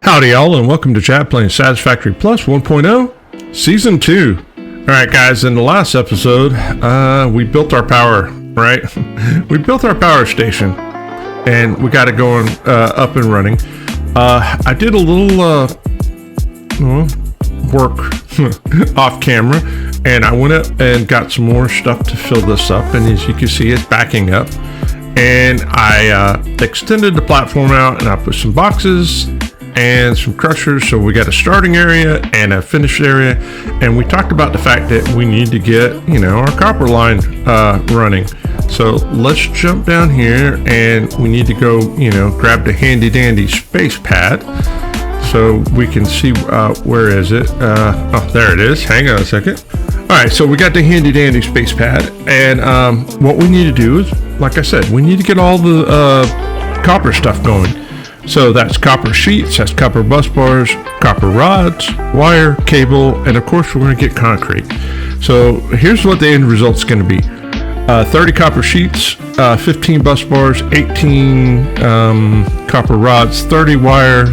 Howdy y'all, and welcome to Chad playing Satisfactory Plus 1.0 Season 2. Alright guys, in the last episode, we built our power, right? We built our power station, and we got it going up and running. I did a little work off camera, and I went up and got some more stuff to fill this up, and as you can see, it's backing up. And I extended the platform out, and I put some boxes and some crushers, so we got a starting area and a finished area. And we talked about the fact that we need to get, our copper line running. So let's jump down here, and we need to go, grab the handy dandy space pad so we can see where is it. Oh, there it is. Hang on a second. All right, so we got the handy dandy space pad, and what we need to do is, like I said, we need to get all the copper stuff going. So that's copper sheets, that's copper bus bars, copper rods, wire, cable, and of course we're going to get concrete. So here's what the end result's going to be. 30 copper sheets, 15 bus bars, 18 copper rods, 30 wire,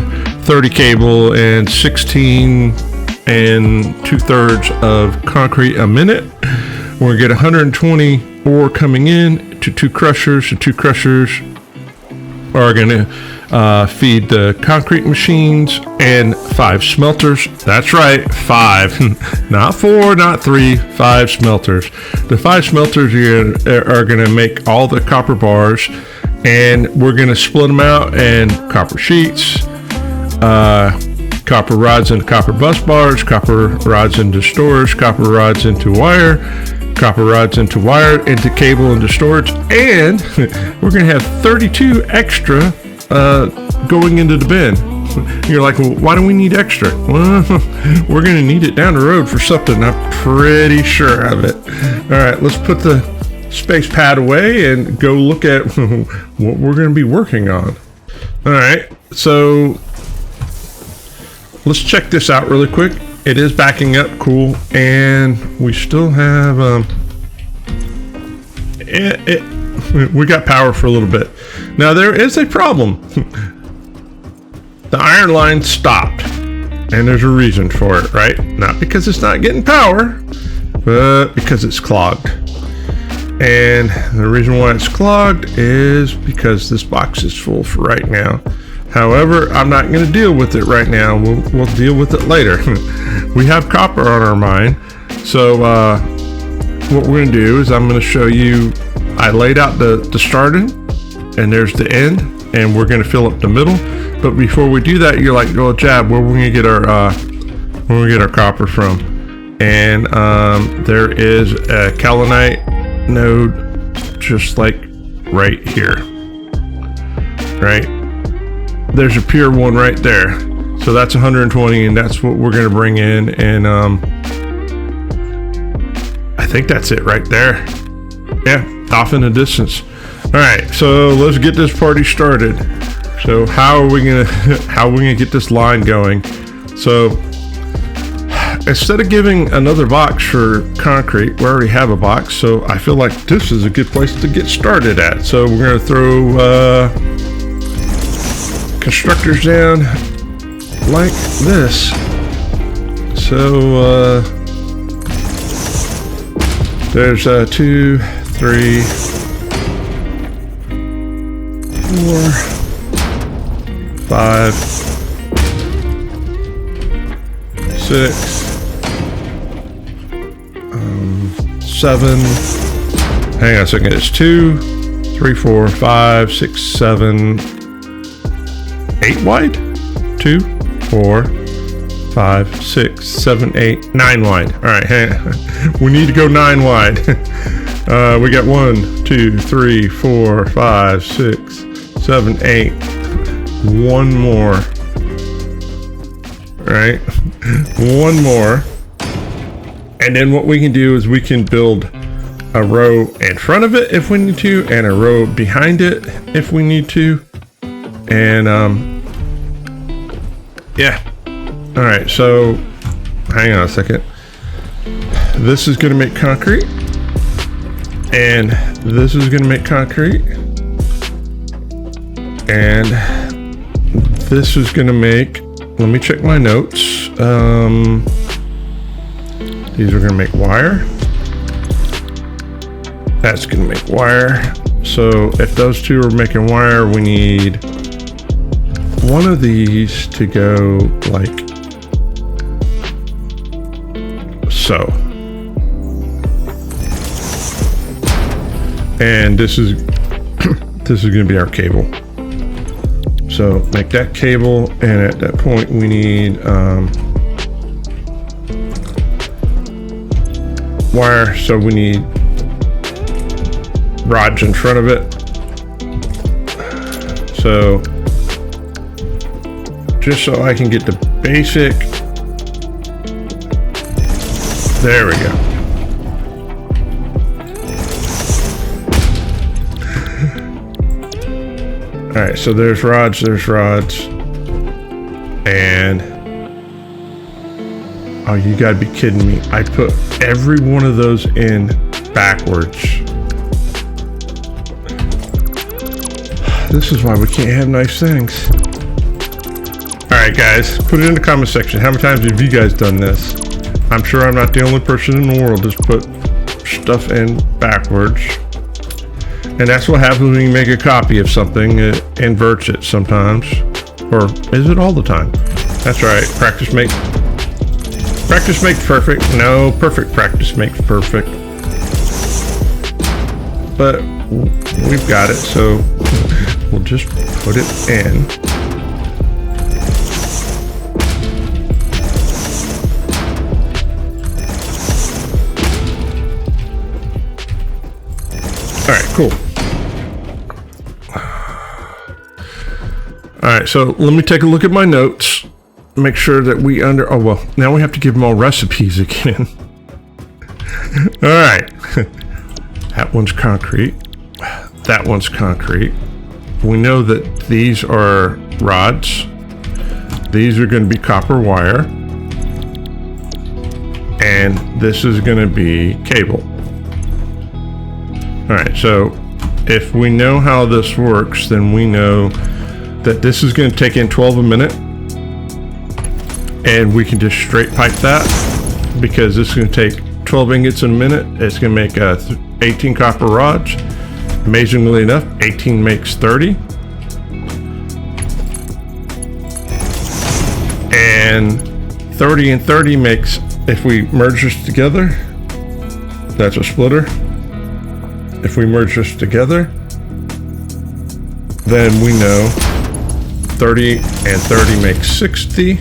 30 cable, and 16 and 2/3 of concrete a minute. We're going to get 120 ore coming in to two crushers. The two crushers are going to feed the concrete machines, and 5 smelters. That's right, 5, not 4, not 3, 5 smelters. The 5 smelters are going to make all the copper bars, and we're going to split them out in copper sheets, copper rods into copper bus bars, copper rods into storage, copper rods into wire, copper rods into wire, into cable, into storage, and we're going to have 32 extra going into the bin. You're like, well, why do we need extra? Well, we're going to need it down the road for something. I'm pretty sure of it. All right, let's put the space pad away and go look at what we're going to be working on. All right, so let's check this out really quick. It is backing up, cool, and we still have we got power for a little bit. Now there is a problem. The iron line stopped, and there's a reason for it, right? Not because it's not getting power, but because it's clogged. And the reason why it's clogged is because this box is full for right now. However, I'm not going to deal with it right now. We'll deal with it later. We have copper on our mine, so what we're going to do is I'm going to show you. I laid out the starting, and there's the end, and we're going to fill up the middle. But before we do that, you're like, well, Jab, where we're going to get our copper from? And there is a kaolinite node, just like right here, right? There's a pure one right there. So that's 120, and that's what we're going to bring in. And I think that's it right there. Yeah, off in the distance. All right, so let's get this party started. So how are we gonna get this line going? So instead of giving another box for concrete, we already have a box. So I feel like this is a good place to get started at. So we're gonna throw constructors down like this. So there's 2, 3, 4, 5, 6, 7. Hang on a second. It's 2, 3, 4, 5, 6, 7, 8 wide. 2, 4, 5, 6, 7, 8, 9 wide. All right, we need to go 9 wide. We got 1, 2, 3, 4, 5, 6, 7, 8. One more. All right, one more. And then what we can do is we can build a row in front of it if we need to, and a row behind it if we need to. And yeah. All right, so hang on a second. This is going to make concrete, and this is going to make concrete, and this is going to make let me check my notes. These are gonna make wire. That's gonna make wire. So if those two are making wire, we need one of these to go like so. And this is this is going to be our cable. So make that cable, and at that point we need wire. So we need rods in front of it. So just so I can get the basic, there we go. All right, so there's rods, and oh, you gotta be kidding me. I put every one of those in backwards. This is why we can't have nice things. All right, guys, put it in the comment section. How many times have you guys done this? I'm sure I'm not the only person in the world that's put stuff in backwards. And that's what happens when you make a copy of something. It inverts it sometimes. Or is it all the time? That's right. Practice makes perfect. No, perfect practice makes perfect. But we've got it, so we'll just put it in. All right, cool. All right, so let me take a look at my notes. Make sure that we oh, well, now we have to give them all recipes again. All right. That one's concrete. That one's concrete. We know that these are rods. These are going to be copper wire. And this is going to be cable. All right, so if we know how this works, then we know that this is going to take in 12 a minute, and we can just straight pipe that because this is going to take 12 ingots in a minute. It's going to make 18 copper rods. Amazingly enough, 18 makes 30. And 30 and 30 makes, if we merge this together, that's a splitter. If we merge this together, then we know 30 and 30 makes 60.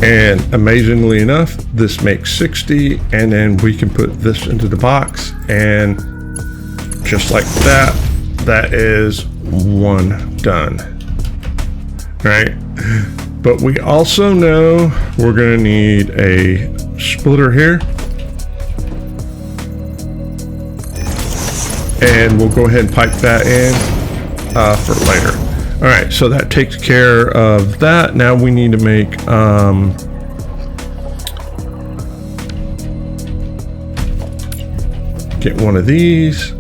And amazingly enough, this makes 60, and then we can put this into the box, and just like that, that is one done, right? But we also know we're gonna need a splitter here, and we'll go ahead and pipe that in for later. All right, so that takes care of that. Now we need to make get one of these,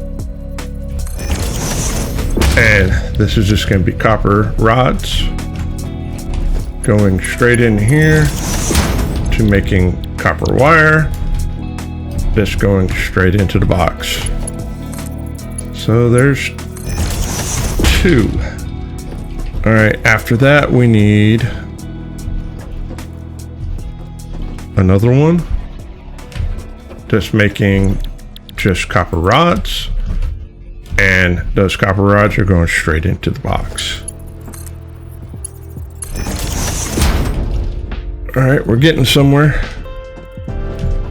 and this is just going to be copper rods going straight in here to making copper wire. This going straight into the box. So there's two. All right, after that we need another one just making just copper rods, and those copper rods are going straight into the box. All right, we're getting somewhere.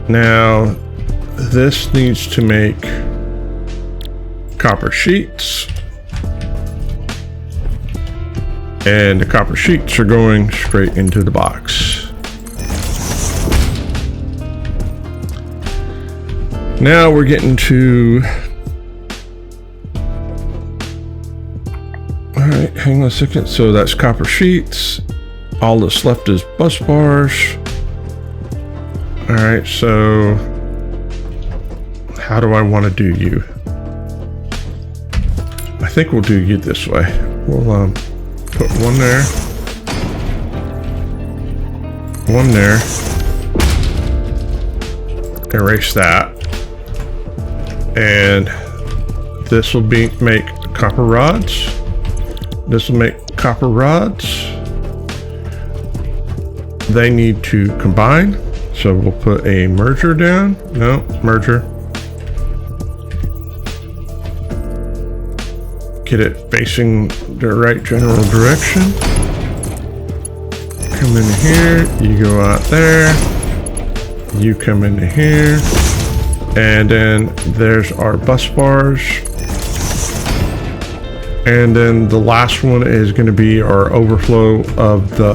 Now this needs to make copper sheets, and the copper sheets are going straight into the box. Now we're getting to, all right, hang on a second. So that's copper sheets. All that's left is bus bars. All right, so how do I want to do you? I think we'll do you this way. We'll put one there. One there. Erase that. And this will make copper rods. This will make copper rods. They need to combine. So we'll put a merger down. No, merger. Get it facing the right general direction. Come in here, you go out there. You come into here. And then there's our bus bars. And then the last one is going to be our overflow of the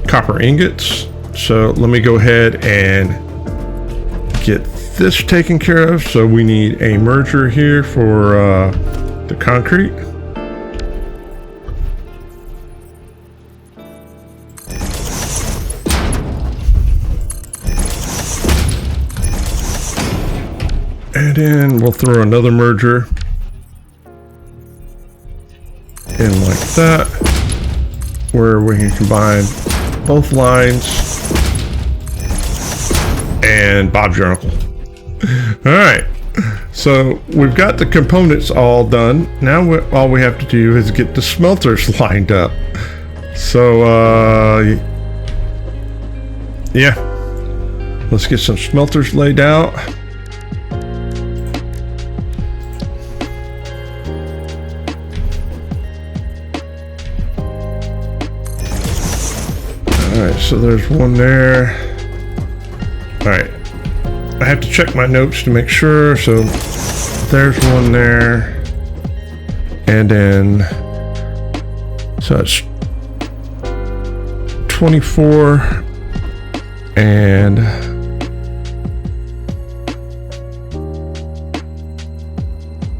copper ingots. So let me go ahead and get this taken care of. So we need a merger here for the concrete. And then we'll throw another merger in like that, where we can combine both lines. And Bob's your uncle. All right, so we've got the components all done. Now all we have to do is get the smelters lined up. So yeah, let's get some smelters laid out. All right, so there's one there. All right, I have to check my notes to make sure. So there's one there. And then, so it's 24 and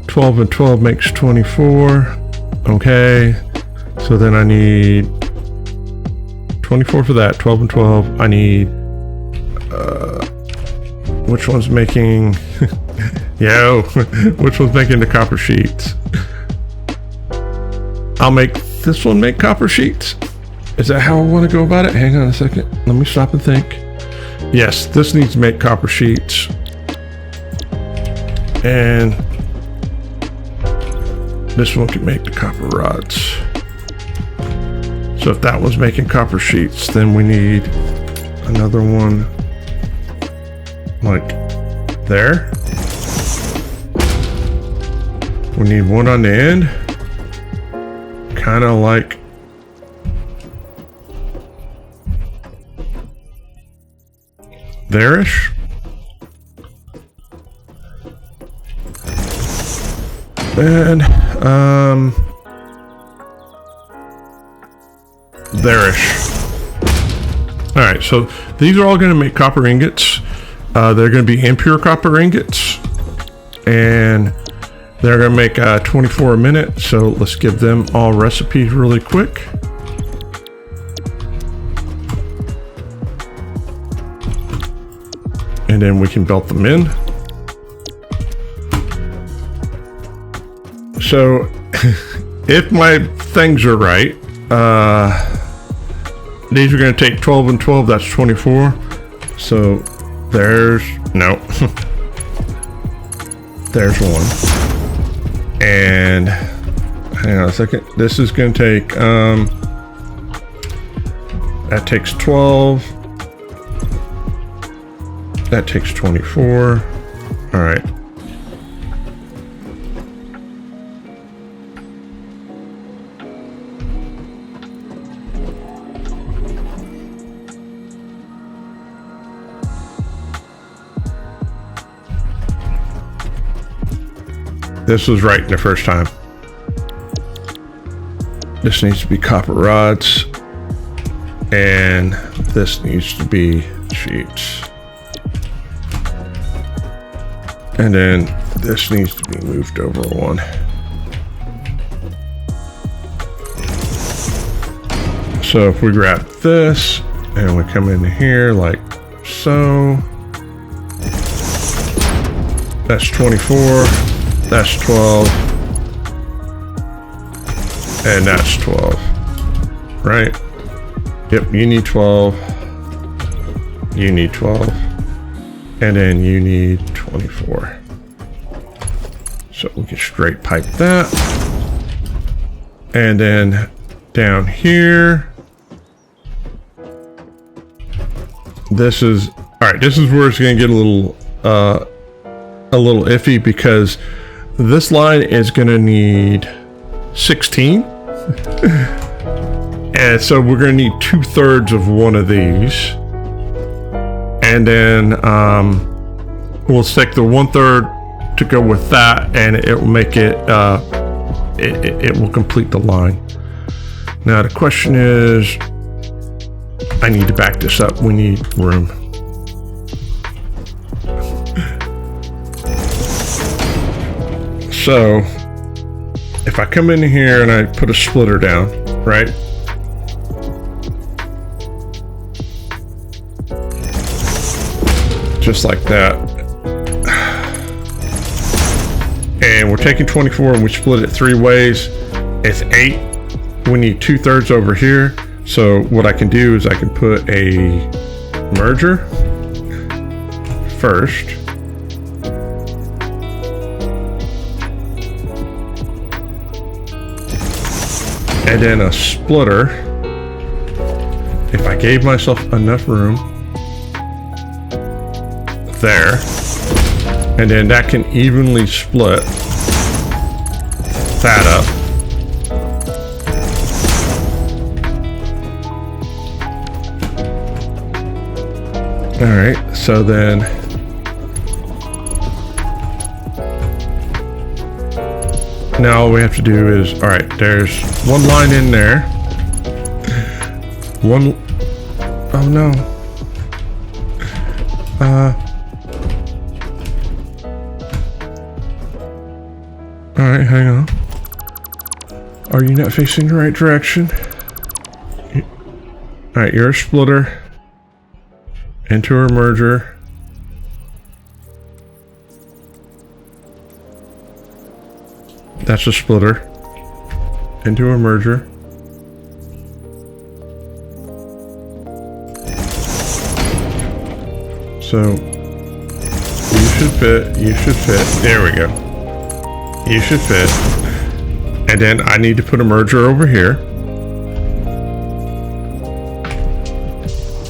twelve and 12 makes 24. Okay, so then I need 24 for that, 12 and 12. I need, which one's making, yo, which one's making the copper sheets? I'll make this one make copper sheets. Is that how I want to go about it? Hang on a second. Let me stop and think. Yes, this needs to make copper sheets. And this one can make the copper rods. So if that was making copper sheets, then we need another one like there. We need one on the end, kind of like there-ish. And there-ish. All right, so these are all going to make copper ingots. They're going to be impure copper ingots, and they're going to make 24 a minute. So let's give them all recipes really quick. And then we can belt them in. So if my things are right, these are going to take 12 and 12. That's 24. So there's no. There's one. And hang on a second. This is going to take. That takes 12. That takes 24. All right. This was right the first time. This needs to be copper rods, and this needs to be sheets. And then this needs to be moved over one. So if we grab this and we come in here like so, that's 24. That's 12. And that's 12, right? Yep, you need 12. You need 12. And then you need 24. So we can straight pipe that. And then down here, this is, all right, this is where it's gonna get a little iffy, because this line is gonna need 16. And so we're gonna need 2/3 of one of these. And then we'll stick the 1/3 to go with that, and it will make it, it will complete the line. Now the question is, I need to back this up. We need room. So if I come in here and I put a splitter down, right? Just like that. And we're taking 24 and we split it 3 ways. It's 8. We need 2/3 over here. So what I can do is I can put a merger first. And then a splitter. If I gave myself enough room. There. And then that can evenly split that up. All right, so then now all we have to do is, all right, there's one line in there. One, oh no. All right, hang on. Are you not facing the right direction? All right, you're a splitter. Into a merger. That's a splitter. Into a merger. So you should fit, you should fit. There we go. You should fit. And then I need to put a merger over here.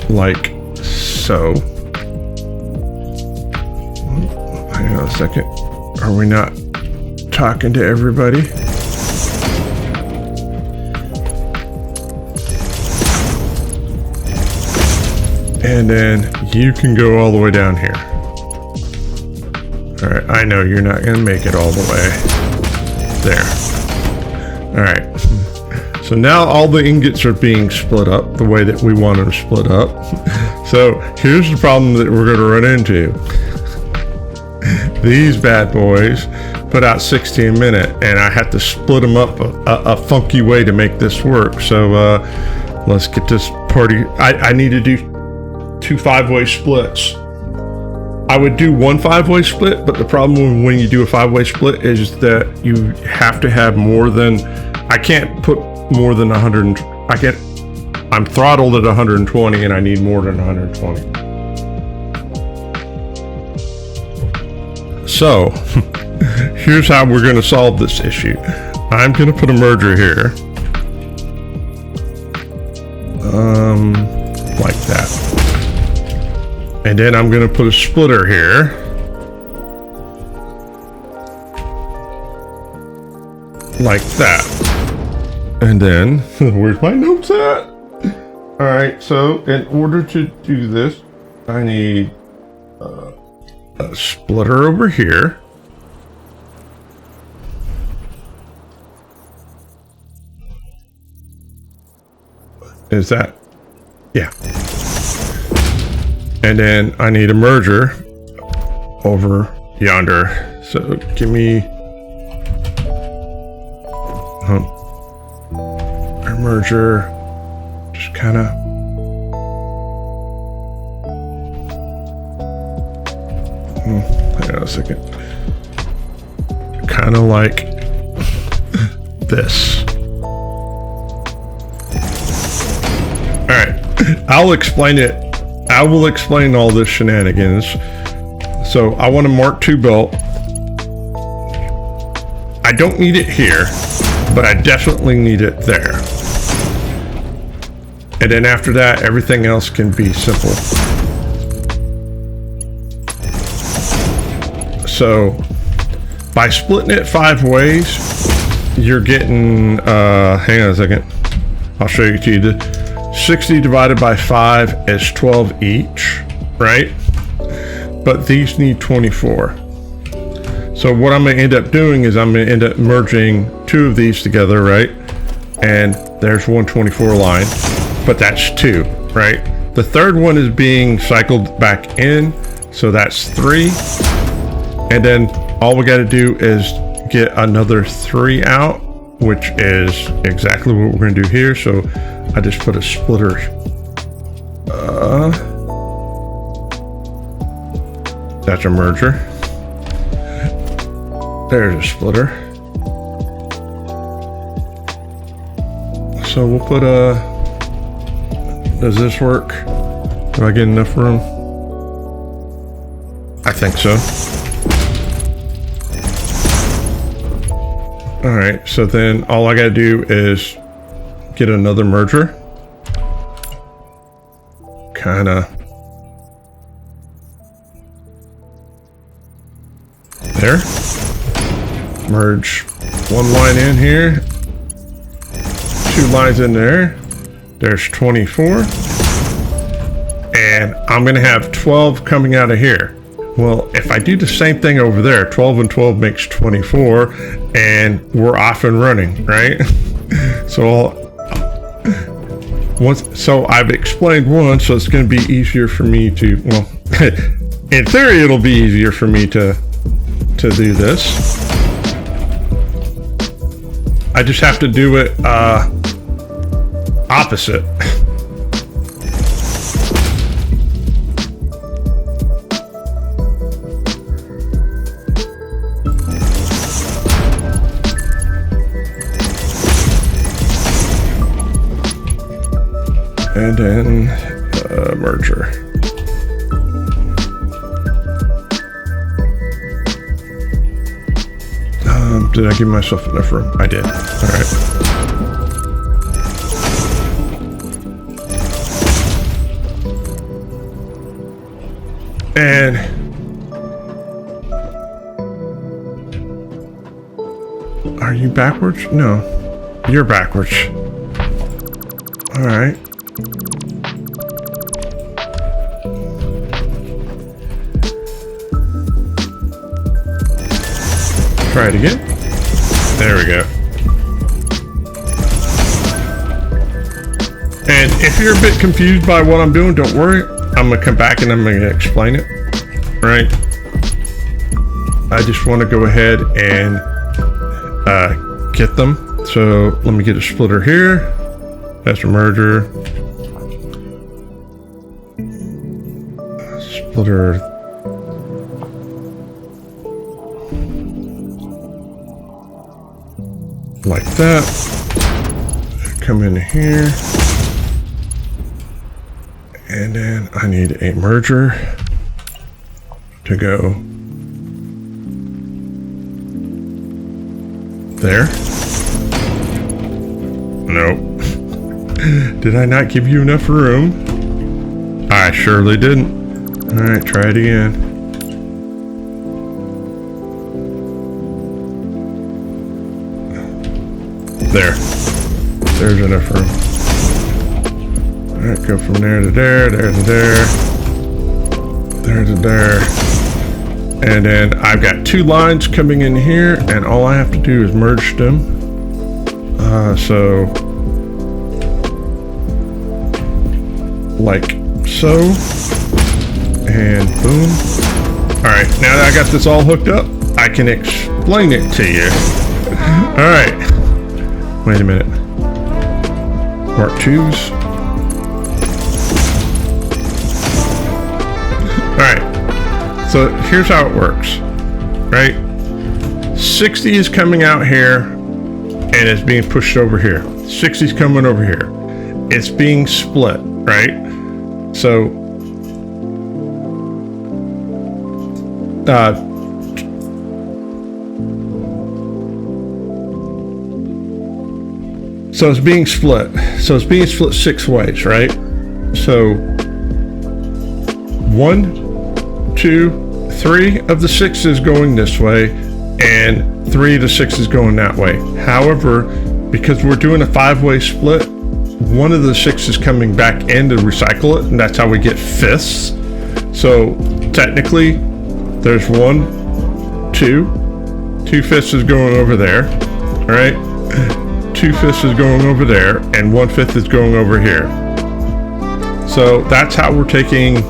Like so. Hang on a second. Are we not talking to everybody? And then you can go all the way down here. All right, I know you're not gonna make it all the way there. All right. So now all the ingots are being split up the way that we want them split up. So here's the problem that we're going to run into. These bad boys put out 60 a minute, and I have to split them up a funky way to make this work. So let's get this party. I need to do 2 5-way splits. I would do 1 5-way split, but the problem when you do a 5-way split is that you have to have more than, I can't put more than 100. I can't, I'm throttled at 120 and I need more than 120. So here's how we're going to solve this issue. I'm going to put a merger here. Like that. And then I'm going to put a splitter here. Like that. And then, where's my notes at? All right, so in order to do this, I need a splitter over here. Is that? Yeah. And then I need a merger over yonder. So give me a merger, just kind of hang on a second, kind of like this. I'll explain it. I will explain all this shenanigans. So I want a Mark II belt. I don't need it here, but I definitely need it there. And then after that, everything else can be simple. So by splitting it 5 ways, you're getting, hang on a second. I'll show you to you. The 60 divided by 5 is 12 each, right? But these need 24. So what I'm going to end up doing is I'm going to end up merging 2 of these together, right? And there's 124 line, but that's 2, right? The third one is being cycled back in, so that's 3. And then all we got to do is get another 3 out, which is exactly what we're going to do here. So I just put a splitter. That's a merger. There's a splitter. So we'll put a, does this work? Do I get enough room? I think so. All right, so then all I gotta do is get another merger. Kinda. There. Merge 1 line in here. 2 lines in there. There's 24. And I'm gonna have 12 coming out of here. Well, if I do the same thing over there, 12 and 12 makes 24, and we're off and running, right? So I've explained one, so it's going to be easier for me to, well, in theory, it'll be easier for me to do this. I just have to do it opposite. And then merger. Did I give myself enough room? I did. All right. And are you backwards? No, you're backwards. All right. Try it again. There we go. And if you're a bit confused by what I'm doing, don't worry. I'm gonna come back and I'm gonna explain it. Right? I just want to go ahead and get them. So let me get a splitter here. That's a merger. Splitter. Like that. Come in here. And then I need a merger to go there. Nope. Did I not give you enough room? I surely didn't. All right, try it again. There. There's enough room. All right, go from there to there, there to there, there to there. And then I've got 2 lines coming in here, and all I have to do is merge them. So, like so, and boom. All right, now that I got this all hooked up, I can explain it to you. All right. Wait a minute. Mark IIs. Alright. So here's how it works. Right? 60 is coming out here and it's being pushed over here. 60 is coming over here. It's being split, right? So, so it's being split. So it's being split 6 ways, right? So 1, 2, 3 of the 6 is going this way, and 3 of the 6 is going that way. However, because we're doing a 5-way split, one of the 6 is coming back in to recycle it, and that's how we get fifths. So technically, there's 1, 2 fifths is going over there, all right? 2 fifths is going over there, and 1/5 is going over here. So that's how we're taking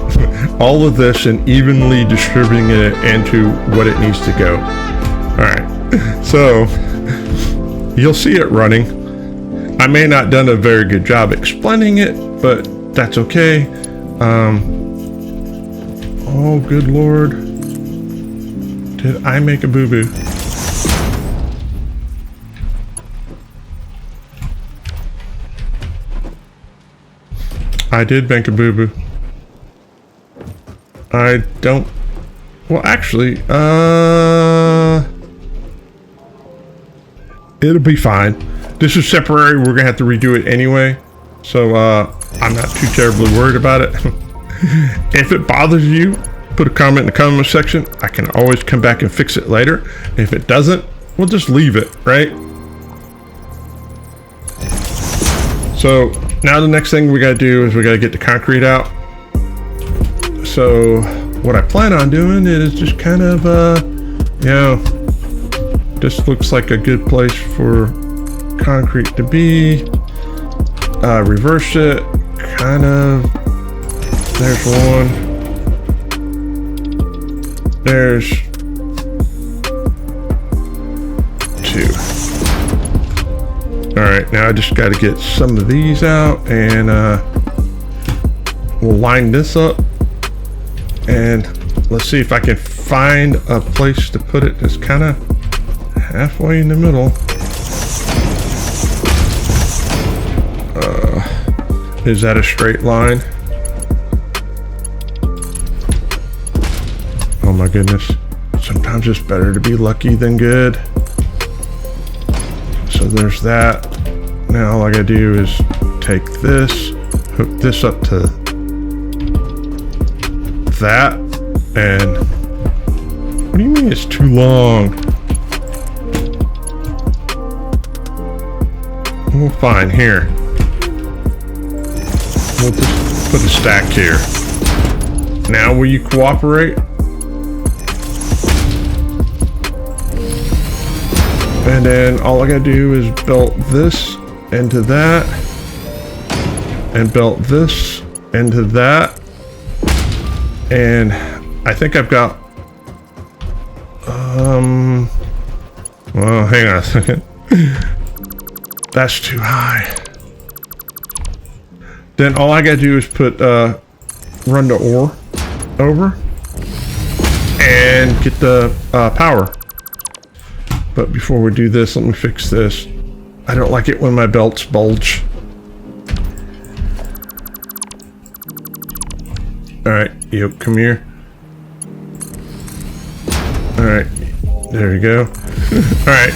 all of this and evenly distributing it into what it needs to go. All right, so you'll see it running. I may not done a very good job explaining it, but that's okay. Oh, good Lord. Did I make a boo-boo? I did make a boo-boo. I don't... Well, actually, it'll be fine. This is temporary. We're gonna have to redo it anyway. So, I'm not too terribly worried about it. If it bothers you, put a comment in the comment section. I can always come back and fix it later. If it doesn't, we'll just leave it, right? So now the next thing we gotta do is we gotta get the concrete out. So what I plan on doing is just kind of, you know, this looks like a good place for concrete to be. Reverse it, kind of. There's one. There's 2. All right, now I just got to get some of these out, and we'll line this up, and let's see if I can find a place to put it that's kind of halfway in the middle. Is that a straight line? Oh my goodness. Sometimes it's better to be lucky than good. So there's that. Now all I gotta do is take this, hook this up to that, and what do you mean it's too long? Well, fine, here. We'll just put a stack here. Now will you cooperate? And then all I gotta do is belt this into that, and belt this into that, and I think I've got, well, hang on a second. That's too high. Then all I gotta do is put, run the ore over and get the power. But before we do this, let me fix this. I don't like it when my belts bulge. All right, you come here. All right, there you go. All right,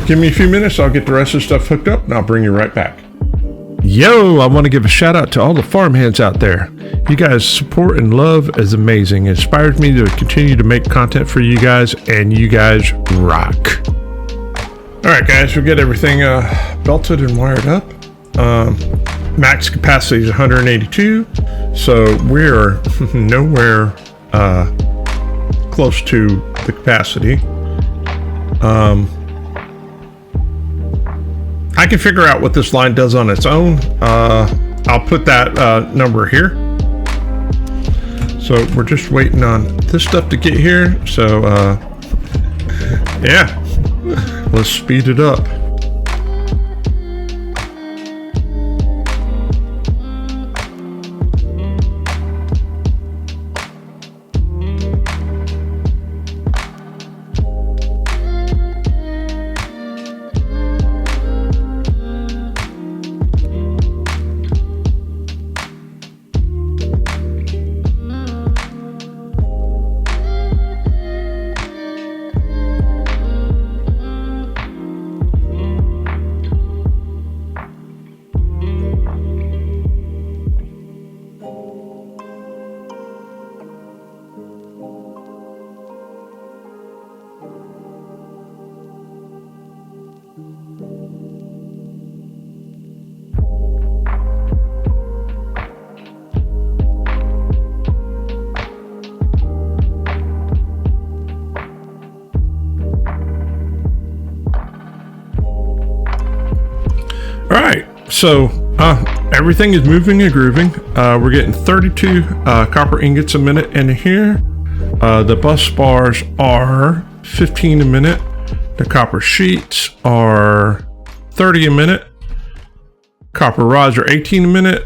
give me a few minutes. I'll get the rest of the stuff hooked up, and I'll bring you right back. Yo, I want to give a shout out to all the farmhands out there. You guys' support and love is amazing. It inspires me to continue to make content for you guys, and you guys rock. All right, guys, we get everything belted and wired up. Max capacity is 182, so we're nowhere close to the capacity. I can figure out what this line does on its own. I'll put that number here. So we're just waiting on this stuff to get here. So yeah, let's speed it up. so everything is moving and grooving. We're getting 32 copper ingots a minute in here. The bus bars are 15 a minute. The copper sheets are 30 a minute. Copper rods are 18 a minute.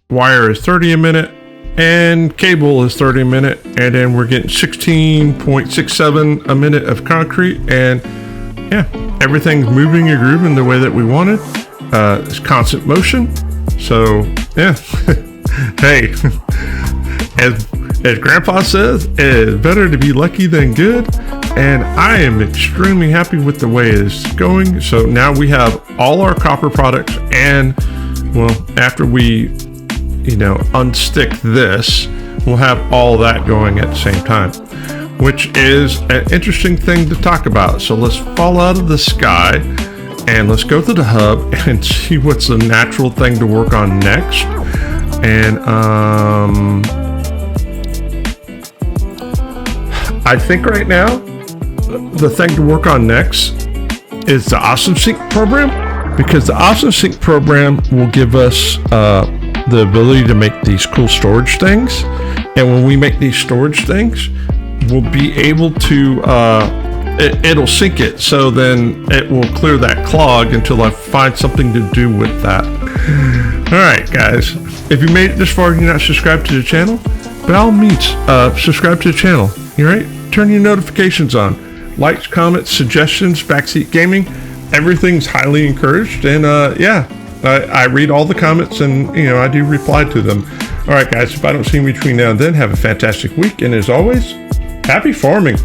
Wire is 30 a minute. And cable is 30 a minute. And then we're getting 16.67 a minute of concrete. And yeah, everything's moving and grooving the way that we wanted. It's constant motion. So yeah, hey, as Grandpa says, it is better to be lucky than good. And I am extremely happy with the way it is going. So now we have all our copper products, and well, after we, unstick this, we'll have all that going at the same time, which is an interesting thing to talk about. So let's fall out of the sky and let's go to the hub and see what's the natural thing to work on next. And I think right now the thing to work on next is the Awesome Sync program, because the Awesome Sync program will give us the ability to make these cool storage things. And when we make these storage things, we'll be able to it'll sync it, so then it will clear that clog until I find something to do with that. All right, guys, if you made it this far and you're not subscribed to the channel, by all means, subscribe to the channel. All right, turn your notifications on. Likes, comments, suggestions, backseat gaming, everything's highly encouraged. And yeah, I read all the comments, and I do reply to them. All right, guys, if I don't see you between now and then, have a fantastic week, and as always, happy farming.